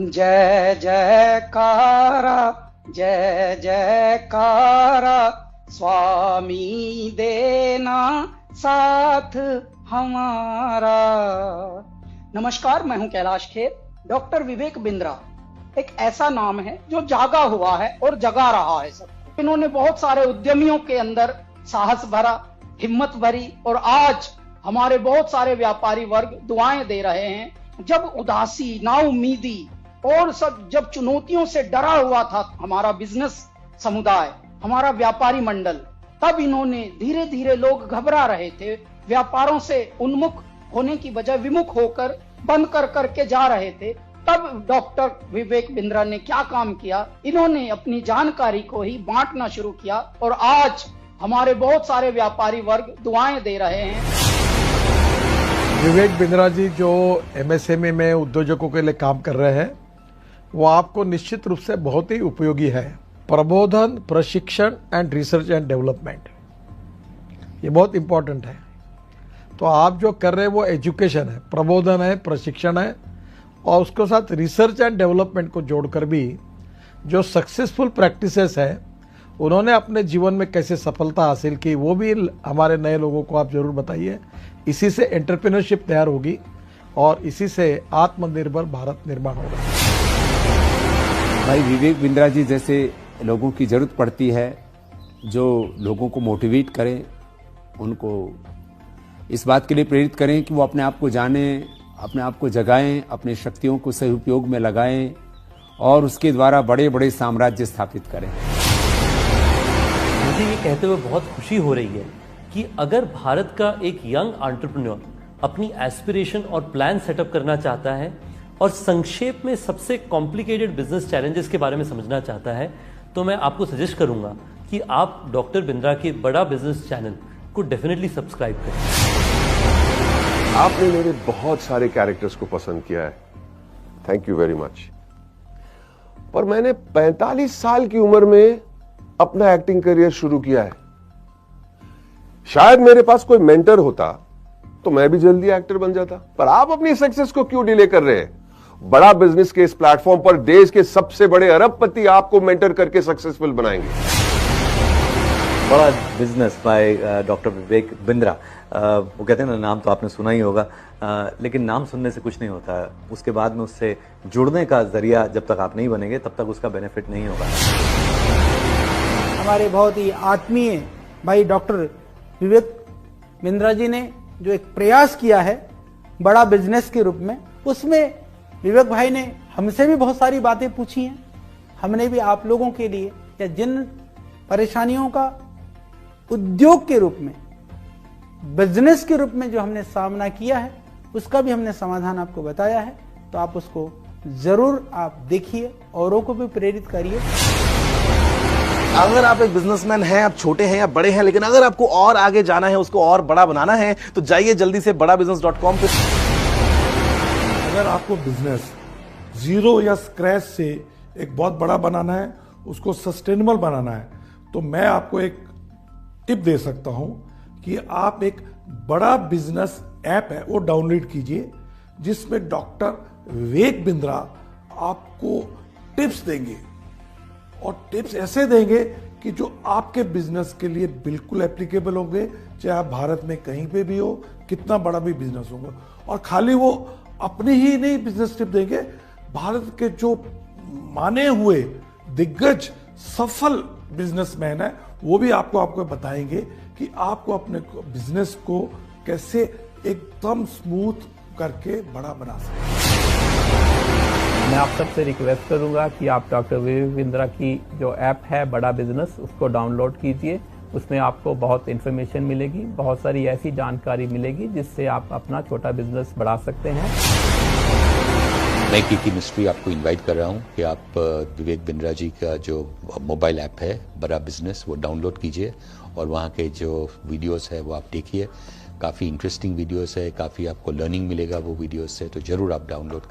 जय जयकारा जय जयकारा, स्वामी देना साथ हमारा। नमस्कार, मैं हूं कैलाश खेर। डॉक्टर विवेक बिंद्रा एक ऐसा नाम है जो जागा हुआ है और जगा रहा है सब। इन्होंने बहुत सारे उद्यमियों के अंदर साहस भरा, हिम्मत भरी, और आज हमारे बहुत सारे व्यापारी वर्ग दुआएं दे रहे हैं। जब उदासी, नाउमीदी और सब जब चुनौतियों से डरा हुआ था हमारा बिजनेस समुदाय, हमारा व्यापारी मंडल, तब इन्होंने धीरे धीरे, लोग घबरा रहे थे, व्यापारों से उन्मुख होने की बजाय विमुख होकर बंद कर करके जा रहे थे, तब डॉक्टर विवेक बिंद्रा ने क्या काम किया, इन्होंने अपनी जानकारी को ही बांटना शुरू किया और आज हमारे बहुत सारे व्यापारी वर्ग दुआएं दे रहे हैं। विवेक बिंद्रा जी जो एमएसएमई में उद्योजकों के लिए काम कर रहे हैं, वो आपको निश्चित रूप से बहुत ही उपयोगी है। प्रबोधन, प्रशिक्षण एंड रिसर्च एंड डेवलपमेंट, ये बहुत इंपॉर्टेंट है। तो आप जो कर रहे हैं वो एजुकेशन है, प्रबोधन है, प्रशिक्षण है, और उसके साथ रिसर्च एंड डेवलपमेंट को जोड़कर भी जो सक्सेसफुल प्रैक्टिसेस है, उन्होंने अपने जीवन में कैसे सफलता हासिल की, वो भी हमारे नए लोगों को आप जरूर बताइए। इसी से एंटरप्रेन्योरशिप तैयार होगी और इसी से आत्मनिर्भर भारत निर्माण होगा। भाई विवेक बिंद्रा जी जैसे लोगों की जरूरत पड़ती है, जो लोगों को मोटिवेट करें, उनको इस बात के लिए प्रेरित करें कि वो अपने आप को जानें, अपने आप को जगाएं, अपनी शक्तियों को सही उपयोग में लगाएं और उसके द्वारा बड़े बड़े साम्राज्य स्थापित करें। मुझे ये कहते हुए बहुत खुशी हो रही है कि अगर भारत का एक यंग एंटरप्रेन्योर अपनी एस्पिरेशन और प्लान सेटअप करना चाहता है और संक्षेप में सबसे कॉम्प्लिकेटेड बिजनेस चैलेंजेस के बारे में समझना चाहता है, तो मैं आपको सजेस्ट करूंगा कि आप डॉक्टर बिंद्रा के बड़ा बिजनेस चैनल को डेफिनेटली सब्सक्राइब करें। आपने मेरे बहुत सारे कैरेक्टर्स को पसंद किया है, थैंक यू वेरी मच। पर मैंने 45 साल की उम्र में अपना एक्टिंग करियर शुरू किया है। शायद मेरे पास कोई मेंटर होता तो मैं भी जल्दी एक्टर बन जाता। पर आप अपनी सक्सेस को क्यों डिले कर रहे हैं? बड़ा बिजनेस के इस प्लेटफॉर्म पर देश के सबसे बड़े अरबपति आपको मेंटर करके सक्सेसफुल बनाएंगे। बड़ा business by doctor Vivek Bindra. वो कहते हैं ना, नाम तो आपने सुना ही होगा, लेकिन नाम सुनने से कुछ नहीं होता है। उसके बाद में उससे जुड़ने का जरिया जब तक आप नहीं बनेंगे तब तक उसका बेनिफिट नहीं होगा। हमारे बहुत ही आत्मीय भाई डॉक्टर विवेक बिंद्रा जी ने जो एक प्रयास किया है बड़ा बिजनेस के रूप में, उसमें विवेक भाई ने हमसे भी बहुत सारी बातें पूछी हैं। हमने भी आप लोगों के लिए, या जिन परेशानियों का उद्योग के रूप में, बिजनेस के रूप में जो हमने सामना किया है, उसका भी हमने समाधान आपको बताया है। तो आप उसको जरूर आप देखिए, औरों को भी प्रेरित करिए। अगर आप एक बिजनेसमैन हैं, आप छोटे हैं या बड़े हैं, लेकिन अगर आपको और आगे जाना है, उसको और बड़ा बनाना है, तो जाइए जल्दी से badabusiness.com पे। अगर आपको बिजनेस जीरो या स्क्रैच से एक बहुत बड़ा बनाना है, उसको सस्टेनेबल बनाना है, तो मैं आपको एक टिप दे सकता हूं कि आप एक बड़ा बिजनेस ऐप है वो डाउनलोड कीजिए, जिसमें डॉक्टर विवेक बिंद्रा आपको टिप्स देंगे, और टिप्स ऐसे देंगे कि जो आपके बिजनेस के लिए बिल्कुल एप्लीकेबल होंगे, चाहे आप भारत में कहीं पे भी हो, कितना बड़ा भी बिजनेस होगा। और खाली वो अपनी ही नहीं बिजनेस टिप देंगे, भारत के जो माने हुए दिग्गज सफल बिजनेसमैन है, वो भी आपको बताएंगे कि आपको अपने बिजनेस को कैसे एकदम स्मूथ करके बड़ा बना सकते। मैं आप सबसे रिक्वेस्ट करूंगा कि आप डॉक्टर विवेक बिंद्रा की जो ऐप है बड़ा बिजनेस, उसको डाउनलोड कीजिए। उसमें आपको बहुत इन्फॉर्मेशन मिलेगी, बहुत सारी ऐसी जानकारी मिलेगी जिससे आप अपना छोटा बिजनेस बढ़ा सकते हैं। मैं की मिस्ट्री आपको इनवाइट कर रहा हूं कि आप विवेक बिंद्रा जी का जो मोबाइल ऐप है बड़ा बिजनेस, वो डाउनलोड कीजिए और वहाँ के जो वीडियोस है वो आप देखिए। काफ़ी इंटरेस्टिंग वीडियोस है, काफ़ी आपको लर्निंग मिलेगा वो वीडियोस से, तो ज़रूर आप डाउनलोड करें।